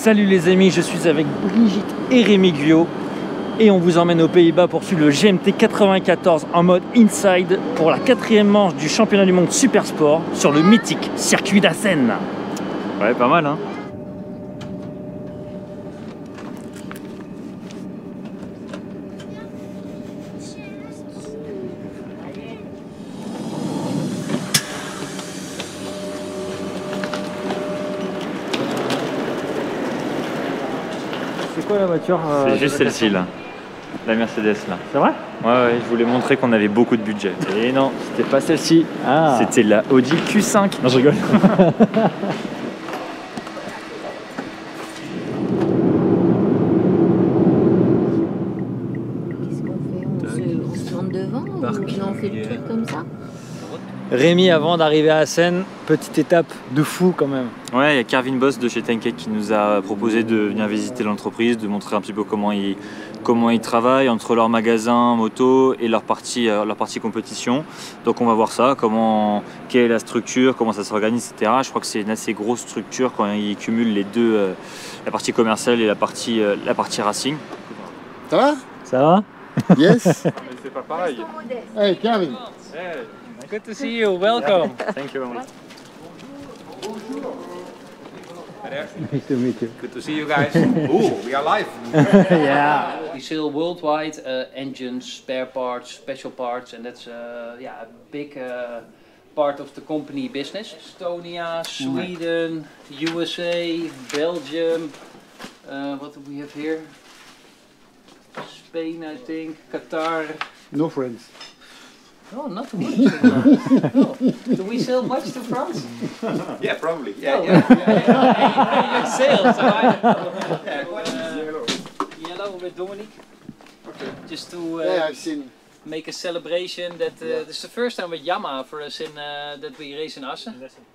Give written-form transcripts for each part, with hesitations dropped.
Salut les amis, je suis avec Brigitte et Rémi Guyot et on vous emmène aux Pays-Bas pour suivre le GMT 94 en mode inside pour la 4e manche du championnat du monde Super Sport sur le mythique circuit d'Assen. Ouais, pas mal hein. C'est quoi la voiture C'est juste celle-ci là, la Mercedes là. C'est vrai? Ouais, je voulais montrer qu'on avait beaucoup de budget. Et non, c'était pas celle-ci. Ah. C'était la Audi Q5. Non, je rigole. Qu'est-ce qu'on fait? On se tourne devant ou on fait le truc comme ça? Rémi, avant d'arriver à Assen, petite étape de fou quand même. Ouais, il y a Carvin Boss de chez Tenkate qui nous a proposé de venir visiter l'entreprise, de montrer un petit peu comment ils travaillent entre leur magasin moto et leur partie compétition. Donc on va voir ça, quelle est la structure, comment ça s'organise, etc. Je crois que c'est une assez grosse structure quand ils cumulent les deux, la partie commerciale et la partie racing. Ça va? Ça va? Yes. Mais c'est pas pareil. Hey, Kevin. Hey. Good to see you, welcome. Thank you very much. Nice to meet you. Good to see you guys. Ooh, we are live. Yeah. We sell worldwide engines, spare parts, special parts, and that's yeah, a big part of the company business. Estonia, Sweden, USA, Belgium. What do we have here? Spain, I think. Qatar. No friends. Oh, not too much. No. Do we sell much to France? Yeah, probably. Yeah, Yeah, yeah. Sales. So yellow with Dominique. Okay. Just to Yeah, I've seen. make a celebration that this is the first time with Yamaha for us in that we race in Assen.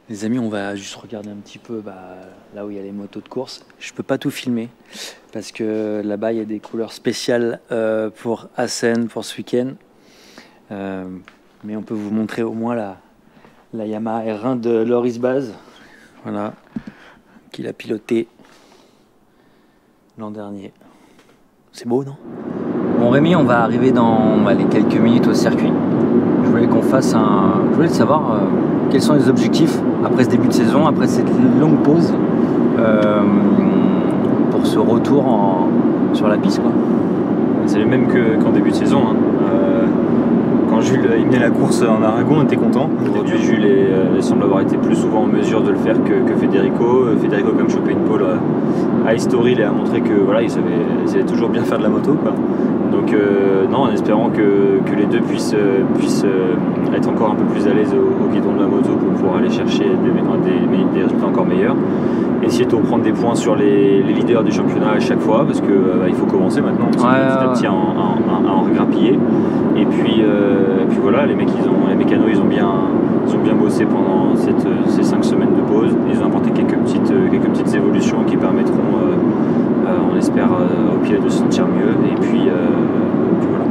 Les amis, on va juste regarder un petit peu là où il y a les motos de course. Je peux pas tout filmer parce que là-bas il y a des couleurs spéciales pour Assen, pour ce week-end. Mais on peut vous montrer au moins la Yamaha R1 de Loris Baz, voilà, qu'il a piloté l'an dernier. C'est beau, non? Bon Rémi, on va arriver dans les quelques minutes au circuit. Je voulais qu'on fasse Je voulais savoir quels sont les objectifs après ce début de saison, après cette longue pause, pour ce retour sur la piste, quoi. C'est le même qu'en début de saison. Hein. Quand Jules il menait la course en Aragon, on était content. Aujourd'hui, Jules semble avoir été plus souvent en mesure de le faire que Federico. Federico a quand même chopé une pole à Estoril et a montré que voilà, il savait toujours bien faire de la moto, quoi. Donc non, en espérant que les deux puissent être encore un peu plus à l'aise au guidon de la moto pour pouvoir aller chercher des résultats encore meilleurs. Essayer de reprendre des points sur les leaders du championnat à chaque fois parce que il faut commencer maintenant petit à petit à en regrappiller. Et puis voilà, les mécanos ils ont bien bossé pendant ces 5 semaines de pause. Ils ont apporté quelques petites évolutions qui permettront, on espère, au pilote de se sentir mieux. Et puis voilà.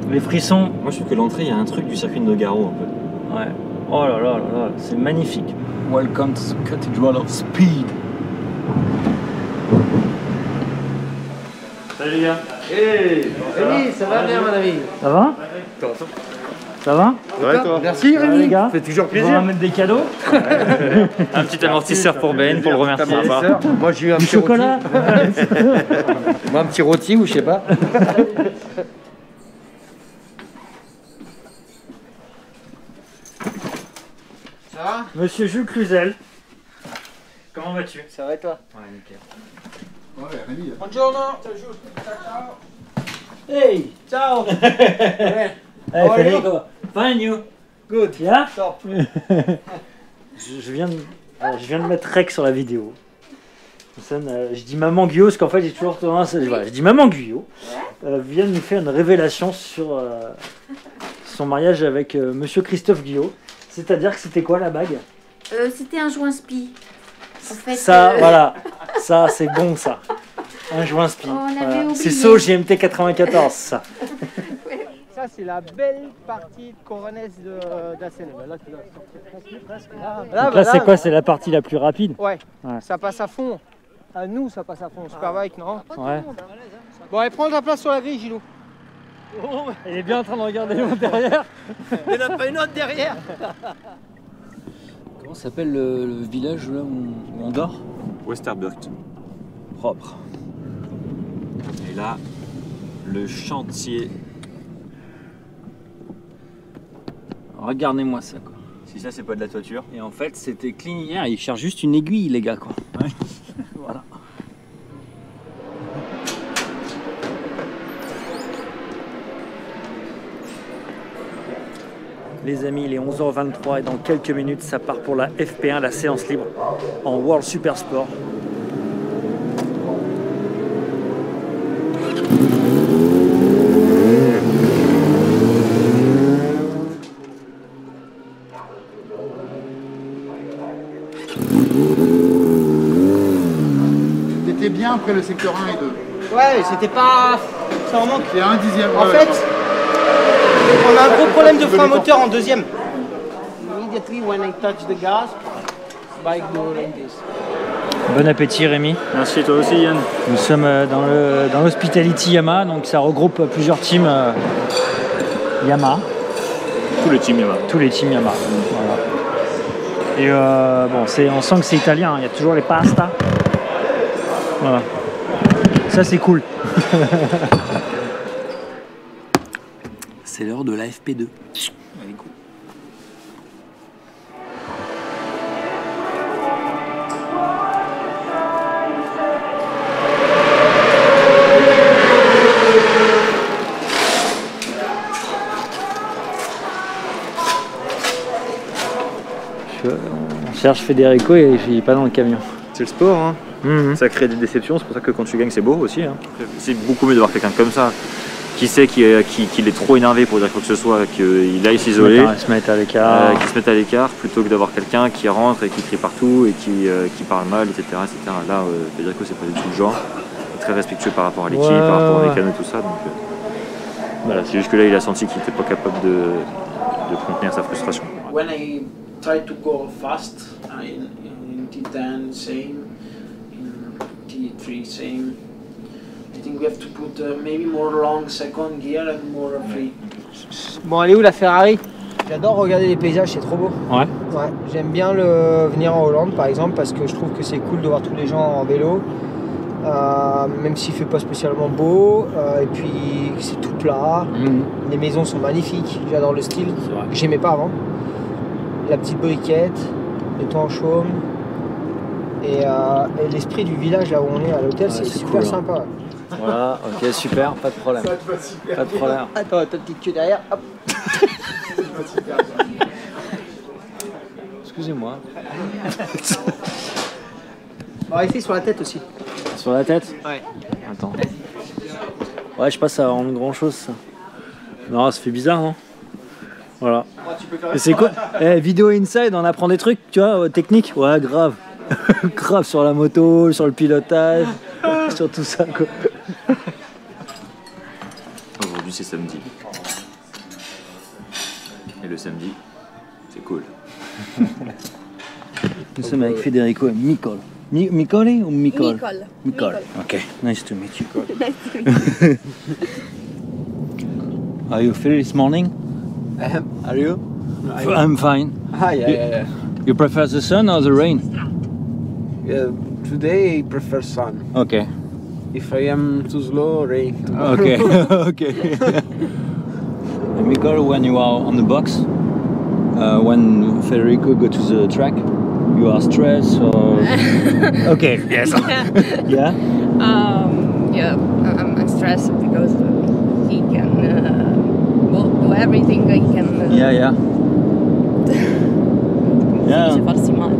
Les frissons. Moi je trouve que l'entrée, il y a un truc du circuit de Nogaro un peu. Ouais. Oh là là là là, c'est magnifique. Welcome to the Cathedral of Speed. Salut les gars. Hey, Rémi, ça va bien, mon ami? Ça va? Ça va? Ouais, toi. Merci, Ça va, Rémi. les gars? Ça fait toujours On va plaisir. mettre des cadeaux. Un petit amortisseur pour Ben pour le remercier. Moi, j'ai eu un Du petit chocolat. rôti. Moi, un petit rôti ou je sais pas. Ça va? Monsieur Jules Cluzel. Comment vas-tu? Ça va et toi? Ouais, nickel. Ouais, Rémi. Buongiorno. Hey, ciao. Hey, Federico. Fine, you? Good. Yeah? Top. je viens de mettre rec sur la vidéo. Je dis maman Guyot parce qu'en fait j'ai toujours tendance à... Voilà, je dis maman Guyot vient de nous faire une révélation sur son mariage avec monsieur Christophe Guyot. C'est-à-dire que c'était quoi la bague? C'était un joint spi. En fait, Ça, voilà, ça c'est bon ça. Un joint spi. On avait Voilà. oublié. C'est ça au GMT 94 ça. Ça, c'est la belle partie de Corones d'Assen. Là, tu dois sortir presque. Là, Là, c'est quoi? C'est la partie la plus rapide? Ouais, Ouais. ça passe à fond. À nous, ça passe à fond. Superbike, non? Ouais. Bon, allez, prends ta place sur la grille, Gilou. Il est bien en train de regarder l'autre derrière. Il n'y en a pas une autre derrière. Comment s'appelle le village là où on dort? Westerburgt. Propre. Et là, le chantier. Regardez-moi ça quoi. Si ça, c'est pas de la toiture. Et en fait, c'était clean hier. Ils cherchent juste une aiguille, les gars quoi. Ouais. Voilà. Les amis, il est 11h23 et dans quelques minutes, ça part pour la FP1, la séance libre en World Super Sport. T'étais bien après le secteur 1 et 2. Ouais, c'était pas. Ça en manque. C'est un dixième. En fait, on a un gros problème de frein moteur en deuxième. Immediately when I touch the gas, bike go like this. Bon appétit Rémi. Merci, toi aussi, Yann. Nous sommes dans l'Hospitality Yamaha, donc ça regroupe plusieurs teams Yamaha, Tout le team Yamaha. tous les teams Yamaha. Voilà. Et bon, on sent que c'est italien, hein. Il y a toujours les pastas. Voilà. Ça c'est cool. C'est l'heure de la FP2. Elle est cool. On cherche Federico et il est pas dans le camion. C'est le sport, hein. Ça crée des déceptions, c'est pour ça que quand tu gagnes, c'est beau aussi. Hein. C'est beaucoup mieux de voir quelqu'un comme ça, qui sait qu'il est trop énervé pour dire quoi que ce soit, qu'il aille s'isoler, Se mettre à l'écart. qu'il se mette à l'écart, plutôt que d'avoir quelqu'un qui rentre et qui crie partout et qui parle mal, etc. Là, Federico, c'est pas du tout le genre. Il est très respectueux par rapport à l'équipe, Ouais, par rapport à ouais. Mécano et tout ça. Donc, voilà, c'est juste que là, il a senti qu'il n'était pas capable de contenir sa frustration. When I try to go fast in T10 same, in T3 same, I think we have to put maybe more long second gear and more free. Bon, elle est où la Ferrari? J'adore regarder les paysages, c'est trop beau. Ouais. Ouais, j'aime bien venir en Hollande par exemple parce que je trouve que c'est cool de voir tous les gens en vélo, même s'il fait pas spécialement beau, et puis c'est tout plat. Les maisons sont magnifiques, j'adore le style que j'aimais pas avant. La petite briquette, le toit en chaume et l'esprit du village là où on est à l'hôtel, c'est super cool, hein. sympa. Voilà, ok, super, pas de problème. Ça te va super. Pas de problème. Attends, ta petite queue derrière, hop. Excusez-moi. Bon, ici sur la tête aussi. Sur la tête? Ouais. Attends. Ouais, je sais pas, ça rend grand chose ça. Non, ça fait bizarre, non? Voilà. Et c'est quoi? Vidéo inside, on apprend des trucs, tu vois, techniques? Ouais, grave. Grave sur la moto, sur le pilotage, sur tout ça, quoi. Aujourd'hui, c'est samedi. Et le samedi, c'est cool. Nous sommes avec Federico et Micol. Micoli ou Micol? Micol. Micol. Ok, nice to meet you. Nice to meet you. Are you free this morning? Are you? I'm fine. Yeah. You prefer the sun or the rain? Today I prefer sun. Okay. If I am too slow, rain. Okay. Okay. Micol, when you are on the box, when Federico go to the track, you are stressed or? Okay. Yes. Yeah. Yeah, I'm stressed because he can do everything. He can. Yeah. Yeah. Dice farsi male.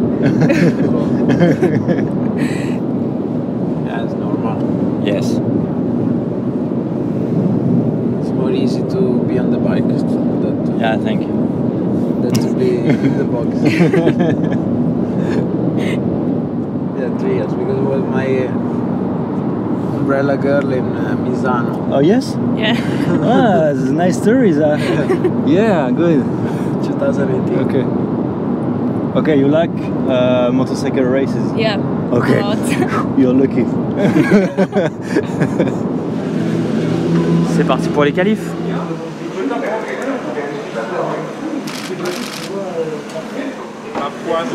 Yeah, it's normal. Yes. It's more easy to be on the bike than Yeah, thank you. to be in the box. Yeah, 3 years because it was my umbrella girl in Misano. Oh yes? Yeah. Ah, it's a nice story. Yeah, good. 2018. Okay. Okay, you like motorcycle races? Yeah. Okay. A lot. You're lucky. C'est parti pour les qualifs. Map 1,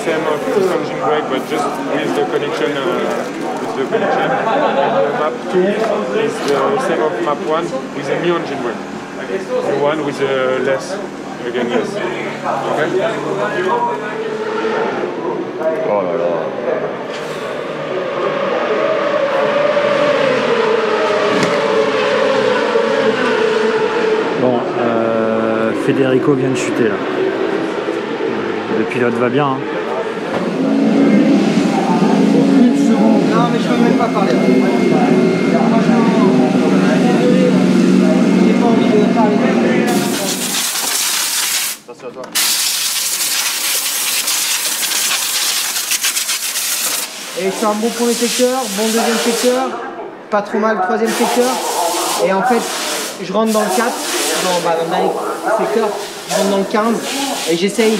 same engine brake, but just with the connection. And map 2 is the same of map 1 with a new engine brake. And one with less, again less. Okay? Oh là là. Bon, Federico vient de chuter là. Le pilote va bien. Hein. Non, mais je peux même pas parler. J'ai pas envie de parler. Attention à toi. Et je fais un bon premier secteur, bon deuxième secteur, pas trop mal troisième secteur. Et en fait, je rentre dans le 4, dans le secteur, je rentre dans le 15 et j'essaye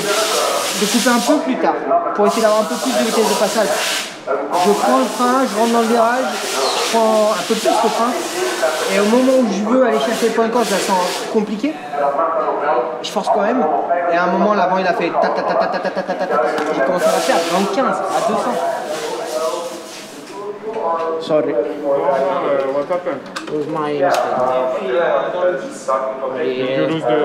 de couper un peu plus tard pour essayer d'avoir un peu plus de vitesse de passage. Je prends le frein, je rentre dans le virage, je prends un peu plus le frein et au moment où je veux aller chercher le point de corps, je la sens compliquée. Je force quand même et à un moment l'avant il a fait ta ta ta ta ta ta ta ta ta ta. J'ai commencé à la faire dans le 15 à 200. Sorry, What happened? it was my mistake.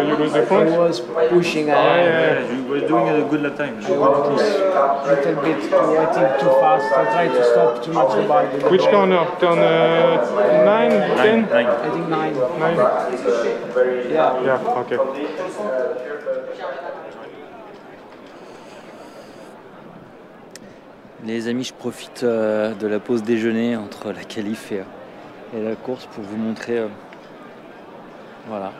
You lose the front? I was pushing You were doing a good lap time. a little bit I think too fast. I tried to stop too much the bike. Which corner? Turn 9, 10? I think 9. 9? Yeah. Yeah, okay. Les amis, je profite de la pause déjeuner entre la qualif et la course pour vous montrer voilà,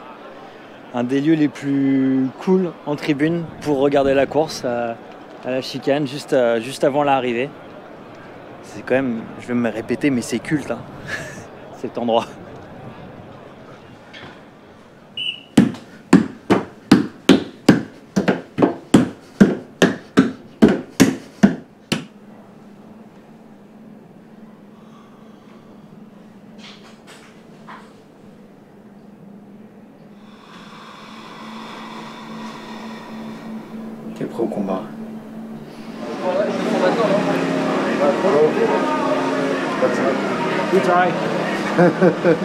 un des lieux les plus cool en tribune pour regarder la course à la chicane juste avant l'arrivée. C'est quand même, je vais me répéter, mais c'est culte hein, cet endroit. T'es prêt au combat? You try.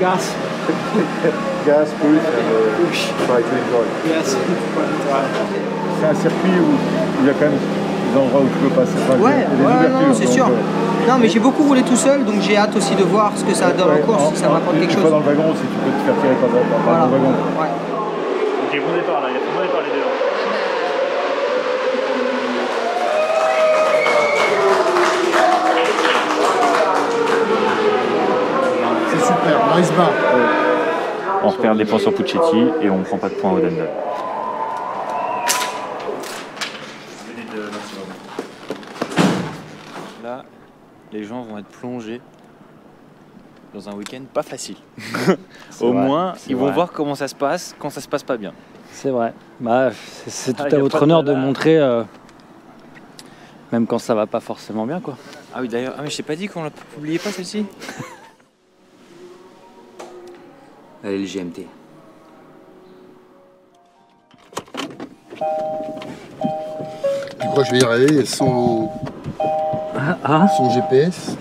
Gas. Gas, push, try to enjoy. Yes. C'est un circuit où il y a quand même des endroits où tu peux passer. Enfin, Ouais, des ouais, ouvertures, non, c'est donc, sûr. Non, mais j'ai beaucoup roulé tout seul, donc j'ai hâte aussi de voir ce que ça donne en course, si ça m'apporte quelque Une chose. fois dans le wagon aussi, tu peux te faire tirer par Voilà. le wagon. Ouais. Ok, bon départ là, il y a bon départ les deux. C'est super, nice bar. On repère des points sur Puccetti et on ne prend pas de points au Dendal. Là, les gens vont être plongés dans un week-end pas facile. Au moins, ils vont voir comment ça se passe quand ça se passe pas bien. C'est vrai. Bah, c'est tout à votre honneur de montrer, même quand ça va pas forcément bien, quoi. Ah oui, d'ailleurs, mais je t'ai pas dit qu'on la publiait pas celle-ci. Allez, le GMT. Tu crois que je vais y arriver sans GPS?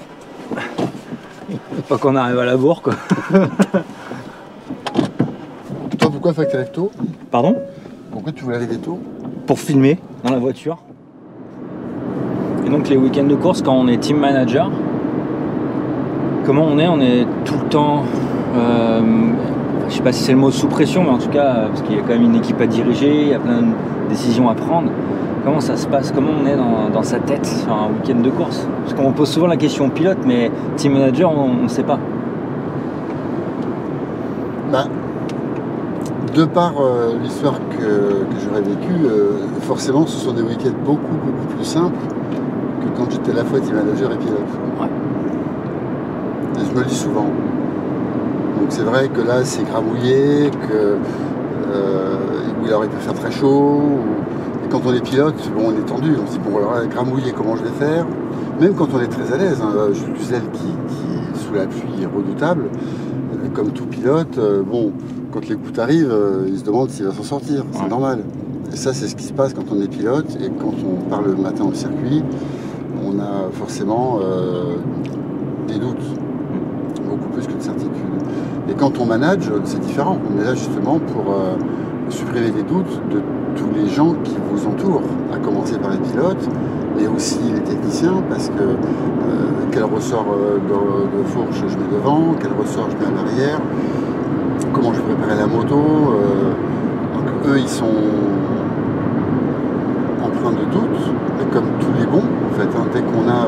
Pas qu'on arrive à la bourre, quoi. Toi, pourquoi faut que tu arrives tôt? Pardon? Pourquoi tu voulais arriver tôt? Pour filmer dans la voiture. Et donc les week-ends de course, quand on est team manager, comment on est? On est tout le temps, je sais pas si c'est le mot sous pression, mais en tout cas, parce qu'il y a quand même une équipe à diriger, il y a plein de décisions à prendre. Comment ça se passe? Comment on est dans sa tête sur un week-end de course? Parce qu'on pose souvent la question au pilote, mais team manager, on ne sait pas. Bah, de par l'histoire que j'aurais vécue, forcément ce sont des week-ends beaucoup plus simples que quand j'étais à la fois team manager et pilote. Ouais. Et je me le dis souvent. Donc c'est vrai que là c'est gramouillé, ou alors il peut faire très chaud. Et quand on est pilote, bon, on est tendu, on se dit bon alors gramouillé comment je vais faire. Même quand on est très à l'aise, hein, Jules Cluzel qui sous la pluie est redoutable, comme tout pilote, bon, quand les gouttes arrivent, il se demande s'il va s'en sortir, c'est normal. Et ça c'est ce qui se passe quand on est pilote et quand on part le matin au circuit, on a forcément des doutes, beaucoup plus que de certitudes. Et quand on manage, c'est différent. On est là justement pour supprimer les doutes de tous les gens qui vous entourent, à commencer par les pilotes, mais aussi les techniciens, parce que quel ressort de fourche je mets devant, quel ressort je mets à l'arrière, comment je vais préparer la moto. Donc eux, ils sont empreints de doutes, mais comme tous les bons, en fait, hein, dès qu'on a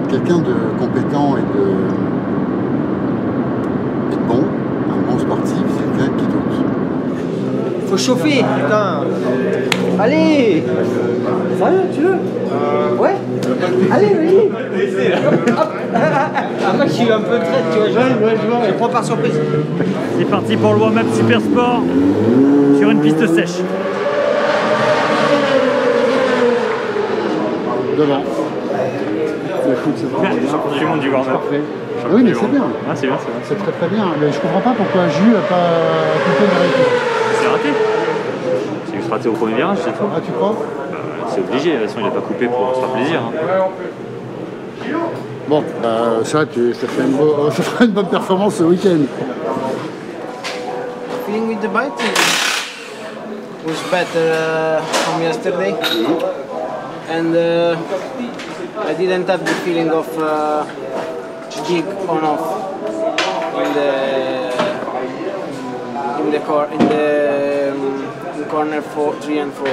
quelqu'un de compétent et de bon, un bon sportif, c'est quelqu'un qui doute. Faut chauffer, putain. Allez. Sérieux, tu veux? Ouais. Allez, vas-y. Ah, moi je suis un peu traite, tu vois, je prends par surprise. C'est parti pour le warm-up Super Sport sur une piste sèche. Devant. Écoute, c'est vraiment bien. Champion du monde du warm-up. Oui, mais c'est bien. Ah, c'est bien, c'est bien. C'est très très bien. Mais je comprends pas pourquoi Jules n'a pas coupé le récit. C'est raté. C'est juste raté au premier virage, c'est tout. Ah, tu crois? C'est obligé, de toute façon il n'a pas coupé pour se faire plaisir. Hein. Bon, ça fera une bonne performance ce week-end. Feeling with the bike was better from yesterday, and I didn't have the feeling of jig on off in corner 3 and 4.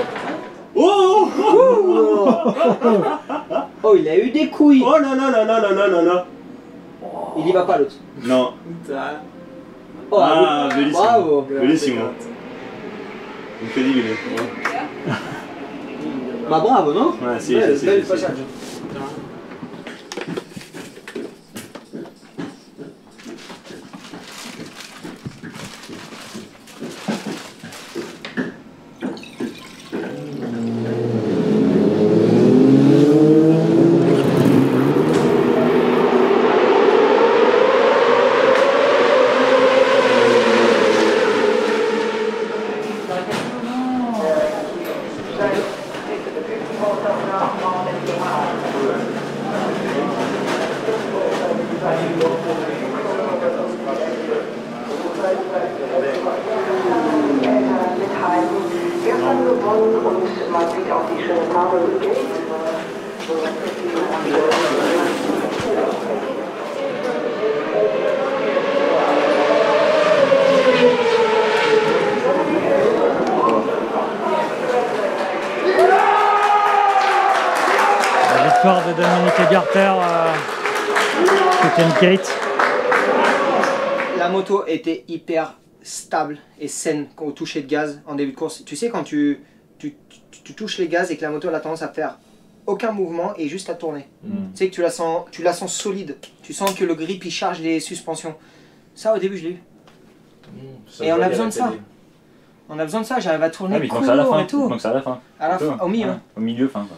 Oh, Oh, il a eu des couilles. oh non, non, non, non, non, non, non, non. Il y va pas l'autre. Non. Oh, Ah, bellissimo. bravo. Bellissimo. Incredibile. Bah bravo, non? Ouais, si, bel si, passage. La victoire de Dominique Egarter côté Kate. La moto était hyper stable et saine au toucher de gaz en début de course. Tu sais, quand tu touches les gaz et que la moto elle a tendance à faire aucun mouvement et juste à tourner. Tu sais que tu la sens solide. Tu sens que le grip il charge les suspensions. Ça au début je l'ai eu. Et on a besoin de ça. On a besoin de ça, j'arrive à tourner court et tout. Donc ça à la fin. À la fin, au milieu. Ouais. Au milieu, fin. Quoi.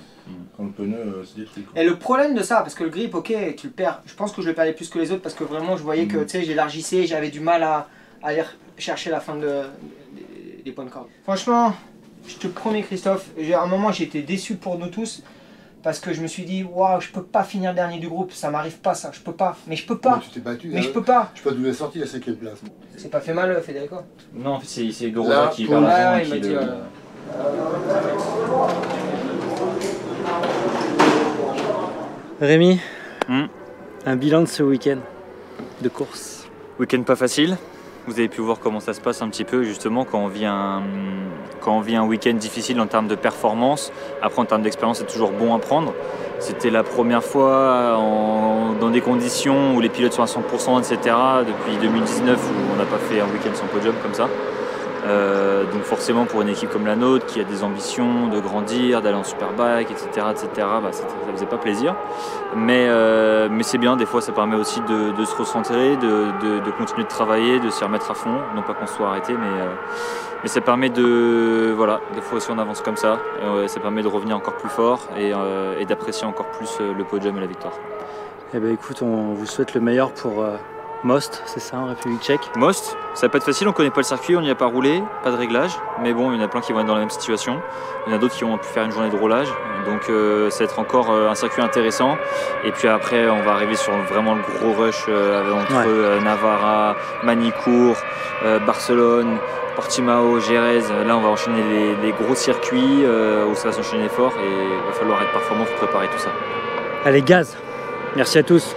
Quand le pneu se détruit. Et le problème de ça, parce que le grip, ok, tu le perds. Je pense que je le perdais plus que les autres parce que vraiment je voyais que tu sais, j'élargissais, j'avais du mal à aller chercher la fin des points de corde. Franchement, je te promets Christophe, à un moment j'étais déçu pour nous tous parce que je me suis dit waouh, je peux pas finir dernier du groupe, ça m'arrive pas ça, je peux pas, mais je peux pas. Mais tu t'es battu. Mais je peux pas. Je sais pas d'où est sorti la 5e place. C'est pas fait mal Federico? Non, en fait c'est Gorosa qui pour- parle Ouais, avant il et m'a qui dit, Rémi, Hmm. un bilan de ce week-end de course. Week-end pas facile. Vous avez pu voir comment ça se passe un petit peu justement quand on vit un week-end difficile en termes de performance. Après en termes d'expérience c'est toujours bon à prendre. C'était la première fois dans des conditions où les pilotes sont à 100% etc. depuis 2019 où on n'a pas fait un week-end sans podium comme ça. Donc forcément pour une équipe comme la nôtre qui a des ambitions de grandir, d'aller en Superbike, etc., bah, ça faisait pas plaisir. Mais c'est bien, des fois ça permet aussi de se recentrer, de continuer de travailler, de s'y remettre à fond. Non pas qu'on soit arrêté, mais ça permet de... Voilà, des fois aussi on avance comme ça. Ça permet de revenir encore plus fort et d'apprécier encore plus le podium et la victoire. Eh ben écoute, on vous souhaite le meilleur pour Most, c'est ça, en République tchèque? Most, ça va pas être facile, on connaît pas le circuit, on n'y a pas roulé, pas de réglage, mais bon, il y en a plein qui vont être dans la même situation. Il y en a d'autres qui ont pu faire une journée de roulage, donc ça va être encore un circuit intéressant. Et puis après, on va arriver sur vraiment le gros rush entre Navarra, Manicourt, Barcelone, Portimao, Jerez. Là, on va enchaîner les gros circuits où ça va s'enchaîner fort et il va falloir être performant pour préparer tout ça. Allez, gaz! Merci à tous!